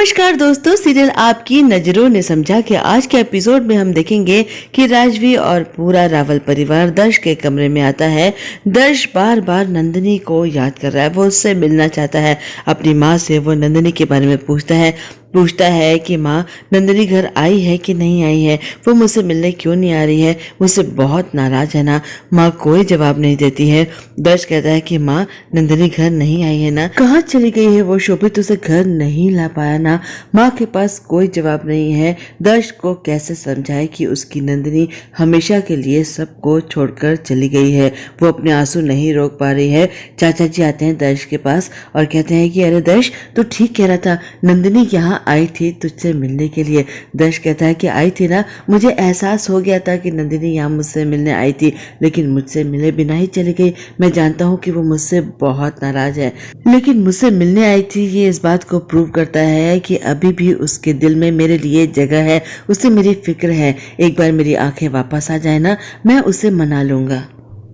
नमस्कार दोस्तों, सीरियल आपकी नजरों ने समझा कि आज के एपिसोड में हम देखेंगे कि राजवी और पूरा रावल परिवार दर्श के कमरे में आता है। दर्श बार बार नंदिनी को याद कर रहा है, वो उससे मिलना चाहता है। अपनी माँ से वो नंदिनी के बारे में पूछता है कि माँ नंदिनी घर आई है कि नहीं आई है, वो मुझसे मिलने क्यों नहीं आ रही है, मुझसे बहुत नाराज है ना। माँ कोई जवाब नहीं देती है। दर्श कहता है कि माँ नंदिनी घर नहीं आई है ना, कहाँ चली गई है वो, शोभित उसे घर नहीं ला पाया ना। माँ के पास कोई जवाब नहीं है। दर्श को कैसे समझाए कि उसकी नंदिनी हमेशा के लिए सबको छोड़कर चली गई है। वो अपने आंसू नहीं रोक पा रही है। चाचा जी आते हैं दर्श के पास और कहते हैं कि अरे दर्श, तो ठीक कह रहा था, नंदिनी यहाँ आई थी तुझसे मिलने के लिए। दर्श कहता है कि आई थी ना, मुझे एहसास हो गया था कि नंदिनी यहाँ मुझसे मिलने आई थी, लेकिन मुझसे मिले बिना ही चली गई। मैं जानता हूँ कि वो मुझसे बहुत नाराज है, लेकिन मुझसे मिलने आई थी, ये इस बात को प्रूव करता है कि अभी भी उसके दिल में मेरे लिए जगह है, उससे मेरी फिक्र है। एक बार मेरी आंखें वापस आ जाए ना, मैं उसे मना लूंगा।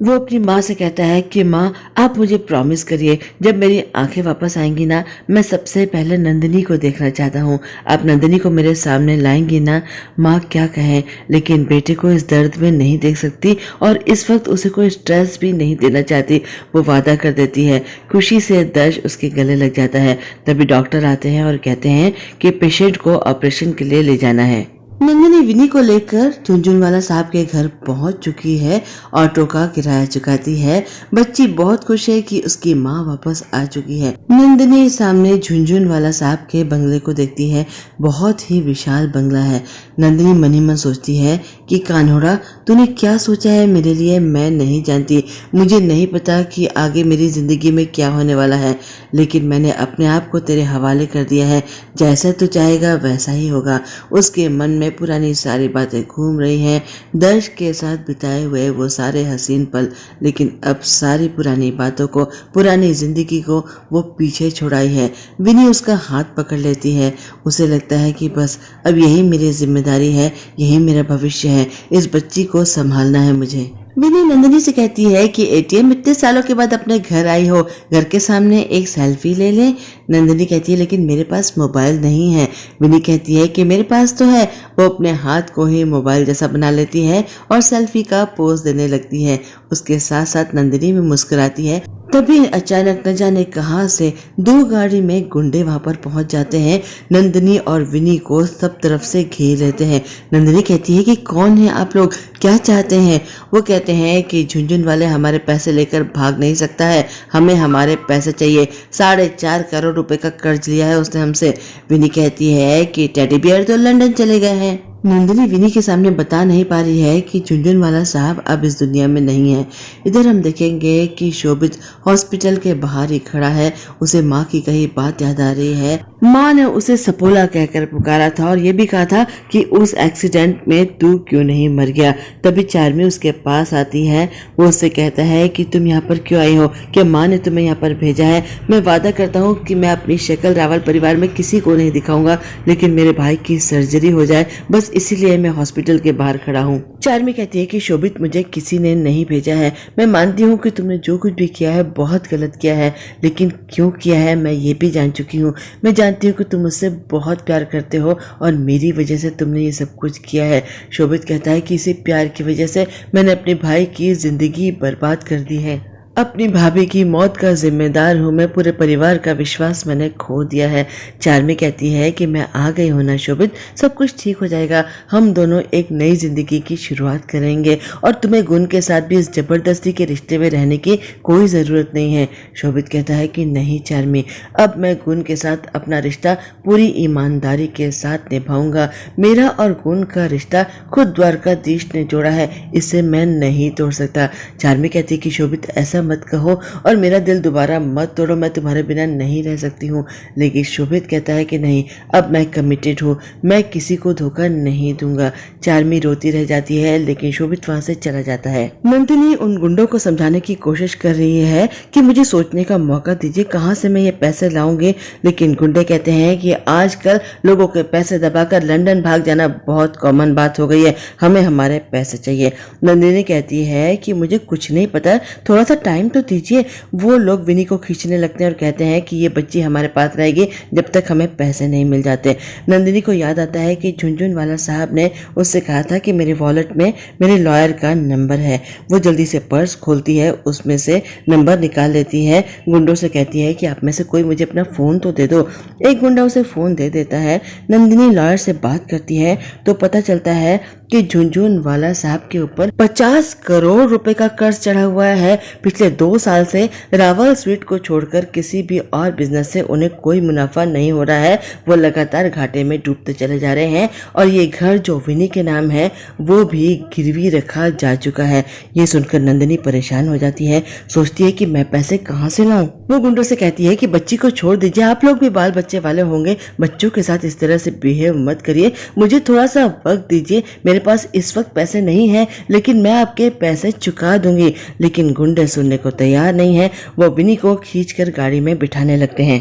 वो अपनी माँ से कहता है कि माँ आप मुझे प्रॉमिस करिए, जब मेरी आंखें वापस आएंगी ना, मैं सबसे पहले नंदिनी को देखना चाहता हूँ। आप नंदिनी को मेरे सामने लाएंगी ना। माँ क्या कहें, लेकिन बेटे को इस दर्द में नहीं देख सकती और इस वक्त उसे कोई स्ट्रेस भी नहीं देना चाहती। वो वादा कर देती है। खुशी से दर्श उसके गले लग जाता है। तभी डॉक्टर आते हैं और कहते हैं कि पेशेंट को ऑपरेशन के लिए ले जाना है। नंदिनी विनी को लेकर झुनझुनवाला साहब के घर पहुंच चुकी है। ऑटो का किराया चुकाती है। बच्ची बहुत खुश है कि उसकी माँ वापस आ चुकी है। नंदिनी सामने झुनझुनवाला साहब के बंगले को देखती है। बहुत ही विशाल बंगला है। नंदिनी मनी मन सोचती है कि कान्होड़ा, तूने क्या सोचा है मेरे लिए, मैं नहीं जानती। मुझे नहीं पता कि आगे मेरी जिंदगी में क्या होने वाला है, लेकिन मैंने अपने आप को तेरे हवाले कर दिया है। जैसा तू चाहेगा वैसा ही होगा। उसके मन में पुरानी सारी बातें घूम रही हैं, दर्श के साथ बिताए हुए वो सारे हसीन पल, लेकिन अब सारी पुरानी बातों को, पुरानी जिंदगी को वो पीछे छोड़ाई है। विनी उसका हाथ पकड़ लेती है। उसे लगता है कि बस अब यही मेरी जिम्मेदारी है, यही मेरा भविष्य है, इस बच्ची को संभालना है मुझे। विनी नंदिनी से कहती है कि एटीएम इतने सालों के बाद अपने घर आई हो, घर के सामने एक सेल्फी ले ले। नंदिनी कहती है लेकिन मेरे पास मोबाइल नहीं है। विनी कहती है कि मेरे पास तो है। वो अपने हाथ को ही मोबाइल जैसा बना लेती है और सेल्फी का पोज देने लगती है। उसके साथ साथ नंदिनी भी मुस्कुराती है। तभी अचानक न जाने कहां से दो गाड़ी में गुंडे वहां पर पहुंच जाते हैं। नंदिनी और विनी को सब तरफ से घेर लेते हैं। नंदिनी कहती है कि कौन है आप लोग, क्या चाहते हैं। वो कहते हैं कि झुनझुन वाले हमारे पैसे लेकर भाग नहीं सकता है, हमें हमारे पैसे चाहिए। 4.5 करोड़ रुपए का कर्ज लिया है उसने हमसे। विनी कहती है कि टेडी बियर तो लंदन चले गए हैं। नंदिनी विनी के सामने बता नहीं पा रही है कि झुनझुनवाला साहब अब इस दुनिया में नहीं है। इधर हम देखेंगे कि शोभित हॉस्पिटल के बाहर ही खड़ा है। उसे माँ की कही बात याद आ रही है। माँ ने उसे सपोला कहकर पुकारा था और ये भी कहा था कि उस एक्सीडेंट में तू क्यों नहीं मर गया। तभी चार्मी उसके पास आती है। वो उससे कहता है कि तुम यहाँ पर क्यों आई हो, क्या माँ ने तुम्हें यहाँ पर भेजा है। मैं वादा करता हूँ कि मैं अपनी शक्ल रावल परिवार में किसी को नहीं दिखाऊंगा, लेकिन मेरे भाई की सर्जरी हो जाए, बस इसीलिए मैं हॉस्पिटल के बाहर खड़ा हूँ। चार्मी कहती है कि शोभित, मुझे किसी ने नहीं भेजा है। मैं मानती हूँ कि तुमने जो कुछ भी किया है बहुत गलत किया है, लेकिन क्यों किया है मैं ये भी जान चुकी हूँ। मैं जानती हूँ कि तुम मुझसे बहुत प्यार करते हो और मेरी वजह से तुमने ये सब कुछ किया है। शोभित कहता है कि इसी प्यार की वजह से मैंने अपने भाई की जिंदगी बर्बाद कर दी है। अपनी भाभी की मौत का जिम्मेदार हूँ मैं, पूरे परिवार का विश्वास मैंने खो दिया है। चार्मी कहती है कि मैं आ गई हूँ ना शोभित, सब कुछ ठीक हो जाएगा, हम दोनों एक नई जिंदगी की शुरुआत करेंगे और तुम्हें गुण के साथ भी इस जबरदस्ती के रिश्ते में रहने की कोई ज़रूरत नहीं है। शोभित कहता है कि नहीं चार्मी, अब मैं गुण के साथ अपना रिश्ता पूरी ईमानदारी के साथ निभाऊंगा। मेरा और गुण का रिश्ता खुद द्वारकाधीश ने जोड़ा है, इसे मैं नहीं तोड़ सकता। चार्मी कहती है कि शोभित ऐसा मत कहो और मेरा दिल दोबारा मत तोड़ो, मैं तुम्हारे बिना नहीं रह सकती हूँ। लेकिन शोभित कहता है कि नहीं, अब मैं कमिटेड हूँ, मैं किसी को धोखा नहीं दूंगा। चार्मी रोती रह जाती है, लेकिन शोभित वहां से चला जाता है। नंदिनी उन गुंडों को समझाने की कोशिश कर रही है कि मुझे सोचने का मौका दीजिए, कहाँ से मैं ये पैसे लाऊंगी। लेकिन गुंडे कहते हैं कि आजकल लोगों के पैसे दबाकर लंदन भाग जाना बहुत कॉमन बात हो गई है, हमें हमारे पैसे चाहिए। नंदिनी कहती है कि मुझे कुछ नहीं पता, थोड़ा सा टाइम टाइम तो दीजिए। वो लोग विनी को खींचने लगते हैं और कहते हैं कि ये बच्ची हमारे पास रहेगी जब तक हमें पैसे नहीं मिल जाते। नंदिनी को याद आता है कि झुनझुनवाला साहब ने उससे कहा था कि मेरे वॉलेट में मेरे लॉयर का नंबर है। वो जल्दी से पर्स खोलती है, उसमें से नंबर निकाल लेती है, गुंडों से कहती है कि आप में से कोई मुझे अपना फोन तो दे दो। एक गुंडा उसे फोन दे देता है। नंदिनी लॉयर से बात करती है तो पता चलता है कि झुनझुनवाला साहब के ऊपर 50 करोड़ रुपए का कर्ज चढ़ा हुआ है। पिछले 2 साल से रावल स्वीट को छोड़कर किसी भी और बिजनेस से उन्हें कोई मुनाफा नहीं हो रहा है। वो लगातार घाटे में डूबते चले जा रहे हैं और ये घर जो विनी के नाम है वो भी गिरवी रखा जा चुका है। ये सुनकर नंदिनी परेशान हो जाती है, सोचती है कि मैं पैसे कहाँ से लाऊं। वो गुंडों से कहती है कि बच्ची को छोड़ दीजिए, आप लोग भी बाल बच्चे वाले होंगे, बच्चों के साथ इस तरह से बिहेव मत करिए, मुझे थोड़ा सा वक्त दीजिए, मेरे पास इस वक्त पैसे नहीं हैं लेकिन मैं आपके पैसे चुका दूंगी। लेकिन गुंडे सुनने को तैयार नहीं है। वो विनी को खींचकर गाड़ी में बिठाने लगते हैं।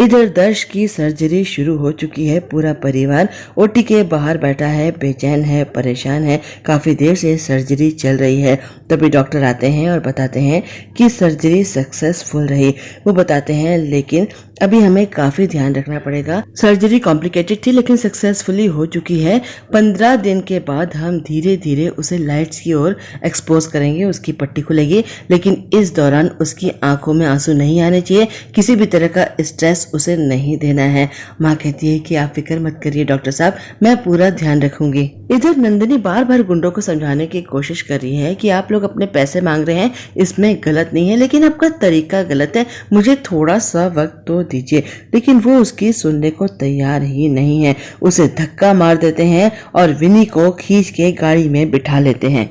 इधर दर्श की सर्जरी शुरू हो चुकी है। पूरा परिवार ओटी के बाहर बैठा है, बेचैन है, परेशान है। काफी देर से सर्जरी चल रही है। तभी डॉक्टर आते हैं और बताते हैं कि सर्जरी सक्सेसफुल रही। वो बताते हैं लेकिन अभी हमें काफी ध्यान रखना पड़ेगा। सर्जरी कॉम्प्लिकेटेड थी लेकिन सक्सेसफुली हो चुकी है। 15 दिन के बाद हम धीरे धीरे उसे लाइट्स की ओर एक्सपोज करेंगे, उसकी पट्टी खुलेगी, लेकिन इस दौरान उसकी आंखों में आंसू नहीं आने चाहिए, किसी भी तरह का स्ट्रेस उसे नहीं देना है। माँ कहती है कि आप फिक्र मत करिए डॉक्टर साहब, मैं पूरा ध्यान रखूंगी। इधर नंदिनी बार बार गुंडों को समझाने की कोशिश कर रही है कि आप लोग अपने पैसे मांग रहे हैं, इसमें गलत नहीं है, लेकिन आपका तरीका गलत है, मुझे थोड़ा सा वक्त तो दीजिए। लेकिन वो उसकी सुनने को तैयार ही नहीं है। उसे धक्का मार देते हैं और विनी को खींच के गाड़ी में बिठा लेते हैं।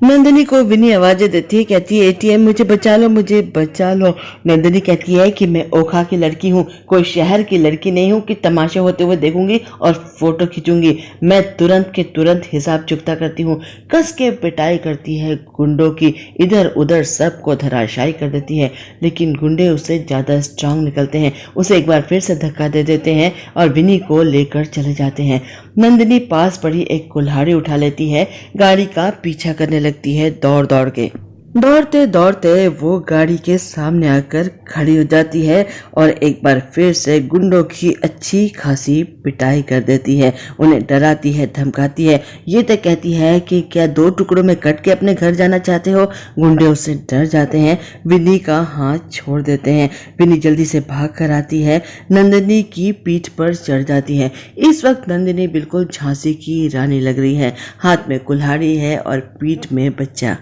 नंदिनी को विनी आवाजें देती है, कहती है एटीएम मुझे बचा लो, मुझे बचा लो। नंदिनी कहती है कि मैं ओखा की लड़की हूँ, कोई शहर की लड़की नहीं हूँ कि तमाशे होते हुए देखूंगी और फोटो खींचूंगी। मैं तुरंत के तुरंत हिसाब चुकता करती हूँ। कस के पिटाई करती है गुंडों की, इधर उधर सबको धराशायी कर देती है। लेकिन गुंडे उससे ज्यादा स्ट्रांग निकलते हैं, उसे एक बार फिर से धक्का दे देते हैं और विनी को लेकर चले जाते हैं। नंदिनी पास पड़ी एक कुल्हाड़ी उठा लेती है, गाड़ी का पीछा करने लगती है दौड़ दौड़ के। दौड़ते दौड़ते वो गाड़ी के सामने आकर खड़ी हो जाती है और एक बार फिर से गुंडों की अच्छी खासी पिटाई कर देती है। उन्हें डराती है, धमकाती है, ये तक कहती है कि क्या 2 टुकड़ों में कट के अपने घर जाना चाहते हो। गुंडे उससे डर जाते हैं, विनी का हाथ छोड़ देते हैं। विनी जल्दी से भाग कर आती है, नंदिनी की पीठ पर चढ़ जाती है। इस वक्त नंदिनी बिल्कुल झांसी की रानी लग रही है, हाथ में कुल्हाड़ी है और पीठ में बच्चा।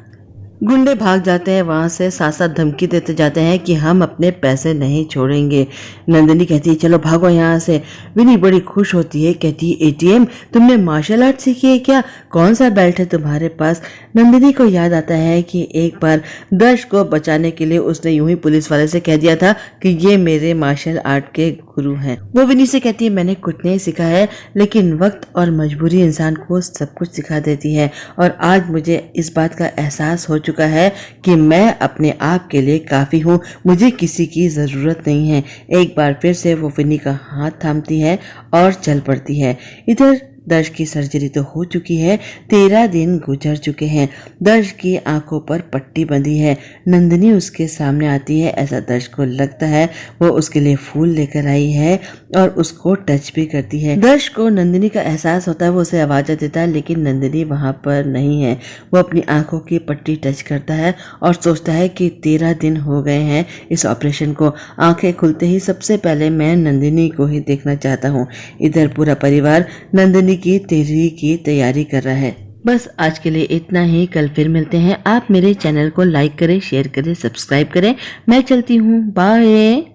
गुंडे भाग जाते हैं वहां से, साथ साथ धमकी देते जाते हैं कि हम अपने पैसे नहीं छोड़ेंगे। नंदिनी कहती है चलो भागो यहाँ से। विनी बड़ी खुश होती है, कहती है एटीएम तुमने मार्शल आर्ट सीखी है क्या, कौन सा बेल्ट है तुम्हारे पास। नंदिनी को याद आता है कि एक बार दर्श को बचाने के लिए उसने यूं ही पुलिस वाले से कह दिया था कि ये मेरे मार्शल आर्ट के गुरु हैं। वो विनी से कहती है मैंने कुछ नहीं सीखा है, लेकिन वक्त और मजबूरी इंसान को सब कुछ सिखा देती है और आज मुझे इस बात का एहसास हो चुका है कि मैं अपने आप के लिए काफी हूँ, मुझे किसी की जरूरत नहीं है। एक बार फिर से वो विनी का हाथ थामती है और चल पड़ती है। इधर दर्श की सर्जरी तो हो चुकी है, 13 दिन गुजर चुके हैं। दर्श की आंखों पर पट्टी बंधी है। नंदिनी उसके सामने आती है, ऐसा दर्श को लगता है वो उसके लिए फूल लेकर आई है और उसको टच भी करती है। दर्श को नंदिनी का एहसास होता है, वो उसे आवाज़ देता है, लेकिन नंदिनी वहां पर नहीं है। वो अपनी आंखों की पट्टी टच करता है और सोचता है कि 13 दिन हो गए हैं इस ऑपरेशन को। आंखें खुलते ही सबसे पहले मैं नंदिनी को ही देखना चाहता हूँ। इधर पूरा परिवार नंदिनी की तेजी की तैयारी कर रहा है। बस आज के लिए इतना ही, कल फिर मिलते हैं। आप मेरे चैनल को लाइक करें, शेयर करें, सब्सक्राइब करें। मैं चलती हूँ, बाय।